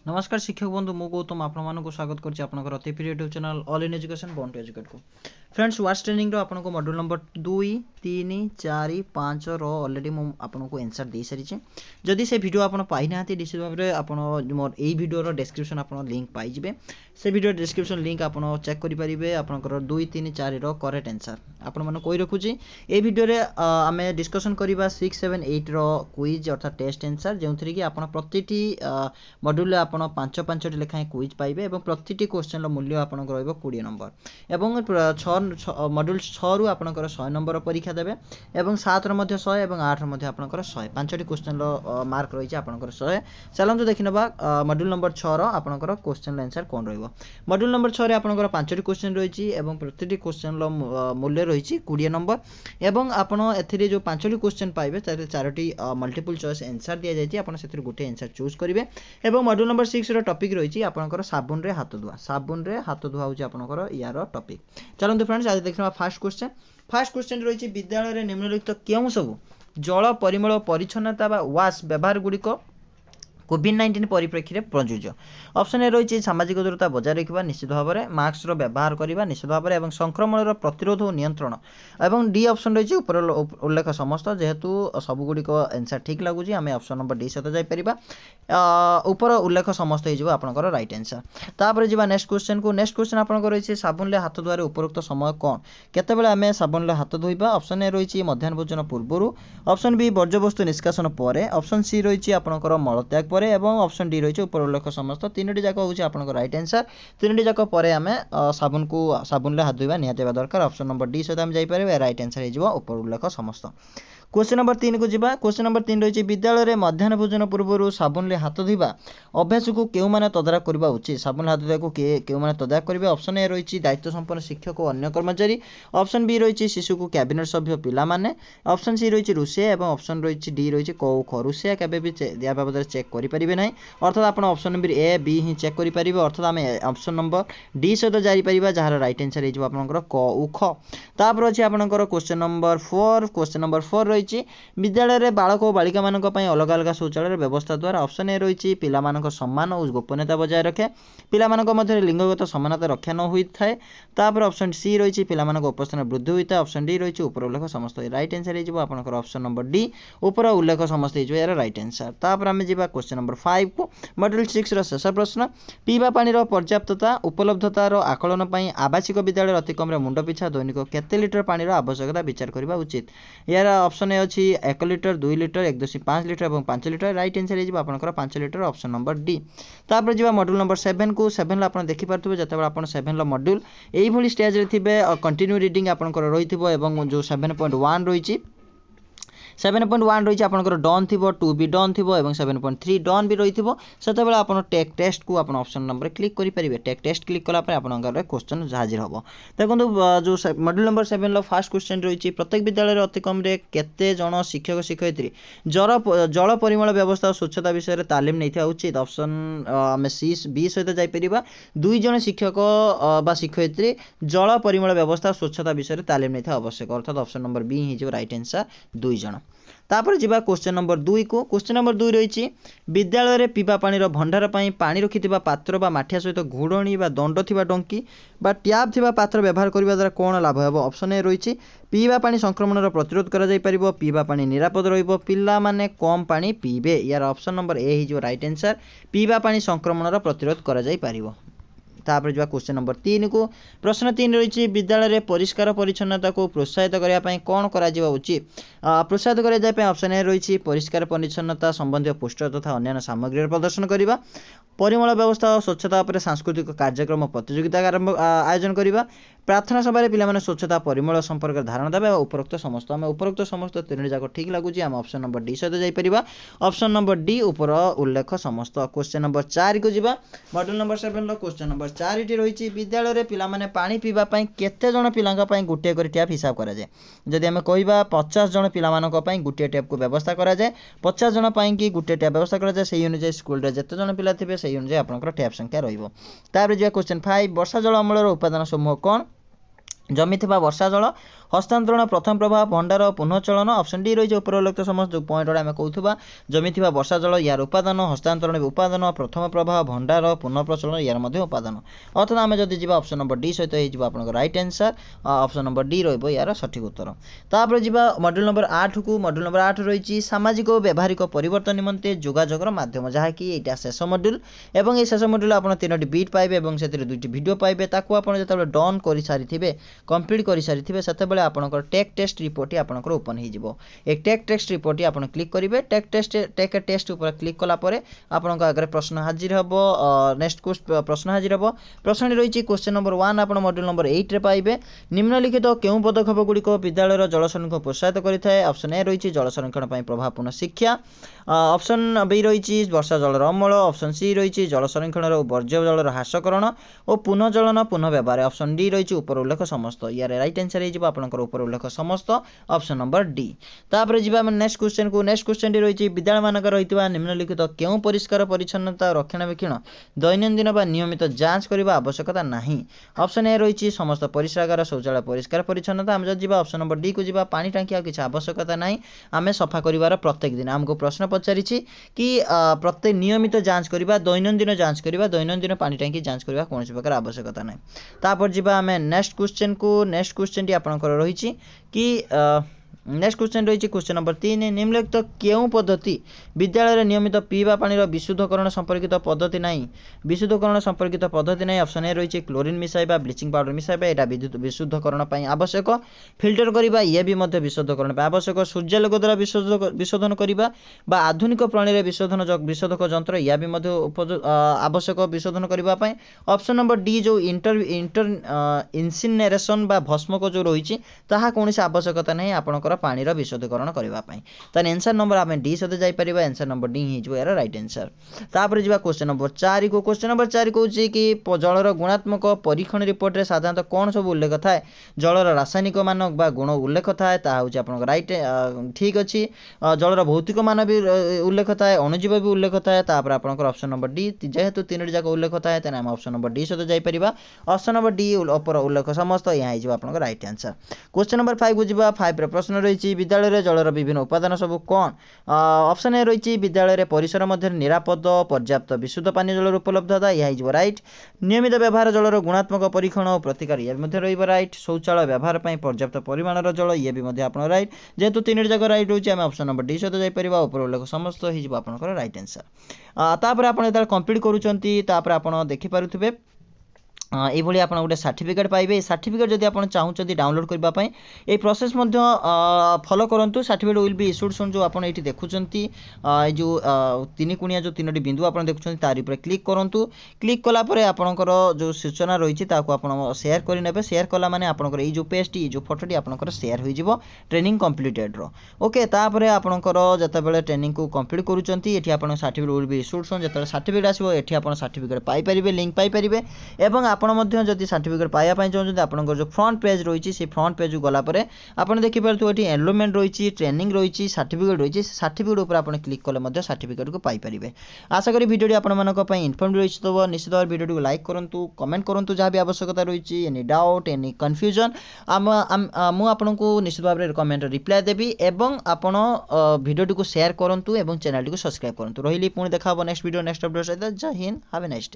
नमस्कार शिक्षक बंधु मु गौतम आपको स्वागत करछि आपनकर अति प्रिय YouTube channel all in education bond to educate को फ्रेंड्स वाच ट्रेनिंग रो आपनको मॉड्यूल नंबर 2 3 4 5 रो ऑलरेडी मु आपनको आंसर दे सारी छी जदि से वीडियो आपन पाइ नाथि निश्चित भाबरे आपन मोर एई वीडियो रो डिस्क्रिप्शन आपन लिंक पाइ जिवे से वीडियो डिस्क्रिप्शन लिंक आपन चेक करि परिबे आपनकर 2 3 4 रो करेक्ट आंसर आपन मन कोइ रखुची ए वीडियो रे आमे डिस्कशन करिबा 6 7 8 रो क्विज अर्थात टेस्ट आंसर जेउथरि कि आपन प्रतिटी मॉड्यूल आपण 5 लेखाएं क्विज पाइबे एवं प्रतिटी क्वेश्चन मूल्य आपनकर रहइबो 20 नंबर एवं 6 मॉड्यूल 6 रु आपनकर 100 नंबर परीक्षा देबे एवं 7 रो मध्ये 100 एवं 8 रो मध्ये आपनकर 100 5टी क्वेश्चन रो मार्क रहिছে आपनकर 100 चलंतु देखिनबा मॉड्यूल नंबर 6 रो आपनकर क्वेश्चन आंसर कोन रहइबो मॉड्यूल नंबर 6 रे आपनकर 5टी क्वेश्चन रहिଛି एवं प्रतिटी क्वेश्चन रो मूल्य रहिଛି 20 नंबर एवं आपण एथिरे जो 5टी क्वेश्चन पाइबे तारे 4टी मल्टीपल चॉइस आंसर दिया जायछि आपण सेतिर गुटे आंसर चूज करिवे एवं मॉड्यूल नंबर 6 रो टॉपिक रहिछि आपनकर साबुन रे हाथ धुआ होछि आपनकर यार टॉपिक चलंतु फ्रेंड्स आज देखिबा फर्स्ट क्वेश्चन रहिछि विद्यालय रे निम्नलिखित केउ सब जल परिमल परिच्छन्नता बा वाश व्यवहार गुडी को कोविड-19 परिप्रेक्षी में प्रযোज्य ऑप्शन ए रही सामाजिक दूरता बजाय रखा निश्चित भाव में मास्क व्यवहार करने निश्चित भाव में संक्रमण प्रतिरोध और नियंत्रण एवं डी ऑप्शन रही ऊपर उल्लेख समस्त जेहेतु सबुगुड़िक आंसर ठीक लगुच आम ऑप्शन नंबर डी सहित जापर ऊपर उल्लेख समस्त होकर राइट आंसर तापर जी नेक्स्ट क्वेश्चन आपंकर रही साबुन हाथ धुआर उपरोक्त समय कौन केतबेले आम साबुन हाथ धोइबा ऑप्शन ए रही मध्याह्न भोजन पूर्व ऑप्शन बी वर्ज्यवस्तु निष्कासन पर ऑप्शन सी रही आपंकर मलत्याग पर एवं ऑप्शन डी रही ऊपर उल्लेख समस्त तीनोटी जाक होची आपनकर राइट आंसर तीनोटी जाक परे आमे साबुन हाथ धोइबा निहाती दरकार ऑप्शन नंबर डी सहित आम जाई परिबे राइट आंसर हे जिवो ऊपर उल्लेख समस्त क्वेश्चन नंबर 3 को जिबा क्वेश्चन नंबर 3 रही विद्यालय में मध्याह्न भोजन पूर्व साबुन हाथ धोइबा अभ्यास को केउ माने तदारक करबा उचित साबुन हाथ धोइबा को केउ माने तदारक करबे ऑप्शन ए रही दायित्व संपन्न शिक्षक और अन्य कर्मचारी ऑप्शन बी रही शिशु को कैबिनेट सभ्य पिला माने ऑप्शन सी रही रुषे एवं ऑप्शन रही डी रही कौ रुषे केबे भी दिया बाबद चेक करि परिबे नै अर्थात आपण ऑप्शन नंबर ए बी ही चेक करि परिबे अर्थात आम ऑप्शन नंबर डी सहित जारी परिबा जहार राइट आंसर हे जिवो आपनकर क उ ख तापर अछि आपनकर क्वेश्चन नंबर 4 रही विद्यालय बालक और बालिका मान अलग अलग शौचालय व्यवस्था द्वारा ऑप्शन ए रही पिला सम्मान और गोपनीयता बजाय रखे पिला मध्य लिंगगत समानता रक्षा न होता है तापर ऑप्शन सी रही पिला उपस्थान वृद्धि होता है ऑप्शन डी रही ऊपर उल्लेख समस्त राइट आंसर हो आपनकर ऑप्शन नंबर डी ऊपर उल्लेख समस्त यार राइट आंसर तापर आम जा क्वेश्चन नंबर 5 को मॉड्यूल 6 रो शेष प्रश्न पीवा पानी पर्याप्तता उपलब्धतार आकलन आवासिक विद्यालय अति कम मुंड पिछा दैनिक केते लिटर पानी आवश्यकता विचार करने उचित यार ऑप्शन ए अच्छी 1 लिटर 2 लिटर 1.5 लिटर और 5 लिटर राइट आंसर हो आपनकर 5 लिटर ऑप्शन नंबर डी तापर जी मॉड्यूल नंबर 7 को 7 आप देखिपे जिते आप 7 मॉड्यूल यही स्टेज रे थिबे कंटिन्यू रीडिंग आपनकर रही जो 7.1 रही 7.1 रही आपनकर डन थी 2 डन थी 7.3 डन भी रही से आप टेक टेस्ट को आप ऑप्शन नंबर क्लिक करेंगे टेक टेस्ट क्लिक कलापर आपंकर क्वेश्चन हाजिर हम देखो जो मॉड्यूल नंबर 7 फास्ट क्वेश्चन रही प्रत्येक विद्यालय अति कम केते जन शिक्षक शिक्षयित्री जल परिमल व्यवस्था और स्वच्छता विषय में तालीम नहीं उचित ऑप्शन आम सी बी सहित जापर 2 जन शिक्षक बा शिक्षयित्री जल परिमल व्यवस्था और स्वच्छता विषय में तालीम नहीं आवश्यक अर्थात ऑप्शन नंबर बी ही राइट आंसर 2 जन तापर जी क्वेश्चन नंबर 2 को क्वेश्चन नंबर 2 रही विद्यालय में पीवा पानी भंडार पानी रखि पात्र बा माठिया सहित घोड़णी दंड थी डंकी ट्याप थी पात्र व्यवहार करने द्वारा कौन लाभ हे ऑप्शन ए रही पीवा पानी संक्रमण प्रतिरोध कर पीवा पानी निरापद रहा माने कम पानी पीबे यार ऑप्शन नंबर ए हो राइट आंसर पीवा पानी संक्रमण प्रतिरोध कर तापर जो क्वेश्चन नंबर 3 को प्रश्न 3 रही विद्यालय में परिष्कार परिच्छन्नता को प्रोत्साहित करने कौन करा उचित प्रोत्साहित करने ऑप्शन ए रही परिष्कार परिच्छन्नता संबंधी पोस्टर तथा अन्य सामग्री प्रदर्शन करने परिमल व्यवस्था और स्वच्छता पर सांस्कृतिक कार्यक्रम प्रतियोगिता आयोजन करने प्रार्थना सभा पे स्वच्छता परिमल संपर्क धारणा देवे उपरोक्त समस्त 3 जाक ठीक लगुच आम ऑप्शन नंबर डी सहित जापर ऑप्शन नंबर डी ऊपर उल्लेख समस्त क्वेश्चन नंबर 4 को जीवा module number 7 question number 4 T रही विद्यालय में पिलाने पानी पीवाई केते जन पिला गोटे टैप हिसाब कराए जदि आम कह 50 जन पिला गोटे टैप को व्यवस्था कराए 50 जन कि गोटे टैप व्यवस्था कराए से अनुसार स्कूल में जिते जन पिला थे से अनुसार आपंकर टैप संख्या रहा क्वेश्चन 5 वर्षा जल अमल उपादान समूह कौन जमी थिबा वर्षा जल हस्तांतरण प्रथम प्रवाह भंडार पुनःचलन ऑप्शन डी रही उपरोक्त समस्त जो पॉइंट आम कहूबा जमी थिबा वर्षा जल यार उपादान हस्तांतरण उपादान प्रथम प्रवाह भंडार पुनः प्रचलन यार उपादान अर्थात आम जदि जी ऑप्शन नंबर डी सहित हो right answer option number D रहिबो यार सठिक उत्तर। तापर जीवा मॉड्यूल नंबर 8 को मॉड्यूल नंबर 8 रही सामाजिक और व्यावहारिक परिवर्तन निमंते जोगाजोगर माध्यम जहाँकि यहाँ शेष मॉड्यूल एवं ये शेष मॉड्यूल आप 3टी बीट पाइबे और से 2टी वीडियो पाइबे ताकू आप जो डन कर सारी कंप्लीट कर सारी से आपंकर टेक टेस्ट रिपोर्ट आपंकर ओपन हो एक टेक टेस्ट रिपोर्ट आप क्लिक करेंगे टेक टेस्ट ऊपर क्लिक कलापर आपण आगे प्रश्न हाजिर हम नेक्स्ट प्रश्न हाजिर हम प्रश्न रही क्वेश्चन नंबर 1 आप मॉड्यूल नंबर 8 रे पाइबे निम्नलिखित केउं पदक्षेप गुड़िक विद्यालय जल संरक्षण प्रोत्साहित करें ऑप्शन ए रही जल संरक्षण प्रभावपूर्ण शिक्षा ऑप्शन बी रही वर्षा जलर अमल ऑप्शन सी रही जल संरक्षण और वर्ज्य जलर ह्रासकरण और पुनर्जलन पुनः व्यवहार ऑप्शन डी रही उपर उल्लेख समस्त यार राइट आंसर हो उपर उल्लेख समस्त ऑप्शन नंबर डी। तापर जी नेक्स्ट क्वेश्चन रही विद्यालय मानक रही निम्नलिखित केउं परिष्कार परिच्छन्नता रक्षणाबेक्षण दैनंदिन व नियमित जांच करने आवश्यकता नहीं ऑप्शन ए रही समस्त परिश्रागार शौचालय परिष्कार परिच्छन्नता आम जब ऑप्शन नंबर डी को जी पानी टांकी आ किसी आवश्यकता नहीं आम सफा कर प्रत्येक दिन आमको प्रश्न पचारि कि प्रत्येक नियमित जांच करवा दैनंदिन जांच करवा दैनंदिन पानी टांकी जांच करवा कौन प्रकार आवश्यकता नहीं। तापर जी आम नेक्स्ट क्वेश्चन टी आपंकर रही कि नेक्स्ट क्वेश्चन रही क्वेश्चन नंबर 3 निम्नलिखित केउं पद्धति विद्यालय नियमित पीवा पानी विशुद्धकरण संपर्कित पद्धति नहीं विशुद्धकरण संपर्कित पद्धति नहीं ऑप्शन ए रही क्लोरीन मिसाइबा ब्लीचिंग पाउडर मिसाइबा यहाँ विशुद्धकरण आवश्यक फिल्टर करवा ये भी विशुद्धकरण आवश्यक सूर्यालोक द्वारा विशोधन करवा आधुनिक प्रणाली विशोधक जंत्र या भी आवश्यक विशोधन करने ऑप्शन नंबर डी जो इंसिनरेशन बा भस्मक जो रही कौन आवश्यकता नहीं आपंकर पानी विशोधीकरण करने आंसर नंबर आम डी सहित जापर आंसर नंबर डी हो यार राइट आंसर। तापर जी क्वेश्चन नंबर 4 को क्वेश्चन नंबर 4 कहूँ कि जलर गुणात्मक परीक्षण रिपोर्ट रे साधारणतः कौन सब उल्लेख थाए जलर रासायनिक मान बा गुण उल्लेख थाए आप राइट ठीक अच्छी जलर भौतिक मान भी उल्लेख थाए अणुजीव भी उल्लेख थाए आपंकर ऑप्शन नंबर डी जेहेतु 3टी जाक उल्लेख थाए तेना ऑप्शन नंबर डी सहित जापर ऑप्शन नंबर डी उपर उल्लेख समस्त यहाँ हो राइट आंसर। क्वेश्चन नंबर 5 को जी 5 प्रश्न रही विद्यालय जलर विभिन्न उपादान सब कौन ऑप्शन ए रही विद्यालय परिसर मध्य निरापद पर्याप्त विशुद्ध पानी जलर उपलब्धता यह हो राइट नियमित व्यवहार जलर गुणात्मक परीक्षण और प्रतिकार यह रही राइट शौचालय व्यवहार पर्याप्त परिमाण जल ये भी आप राइट जेहेतु 3टी जाक राइट रही आम ऑप्शन नंबर डी सहित जापर उपर उल्लेख समस्त हो राइट आंसर। तापर आप कंप्लीट करुँच आप देखिपे ये आप गोटे सर्टिफिकेट पाइबे सर्टिफिकेट जदि आप चाहते डाउनलोड करने ये प्रोसेस फॉलो करूँ सर्टिफिकेट विल बी इश्यूड सुन जो आप देखुं जो 3 कोणिया जो 3टी बिंदु आप देखुं तार क्लिक करूँ क्लिक कलापर आपंकर जो सूचना रही आप सेयार करेंगे सेयार कला माने आपंकर जो पेजटी जो फोटोटी आपंकर सेयार हो ट्रेनिंग कंप्लीटेड रो ओके तापर आपंकर जिते ट्रेनिंग को कंप्लीट करुँच ये आप सर्टिफिकेट विल बी इश्यूड सुन जो सर्टिफिकेट आसो ये आप सर्टिफिकेट पाइपर लिंक पाइपर एवं आपड़ जदि सर्टिफिकेट पाइबा चाहते आपंकर जो फ्रंट पेज रही से फ्रंट पेज को गलापर आप देखिपे ये एनरोलमेंट रही ट्रेनिंग रही सर्टिफिकेट रही सर्टिफिकेट उपर आप क्लिक कले सर्टिफिकेट को पाइपर। आशा करी वीडियो आपंकर इनफर्मेटिव रही तो निश्चित भाव वीडियो को लाइक करूँ कमेंट करूँ जहाँ भी आवश्यकता रही एनी डाउट एनी कन्फ्यूजन मुझे निश्चित भाव में कमेंट रिप्लाई देवी एवं आपण वीडियो को शेयर करूँ और चैनल को सब्सक्राइब करूँ रही पुणी देखा नेक्स्ट वीडियो नेक्स्ट अपडेट सहित जय Hind have a nice day.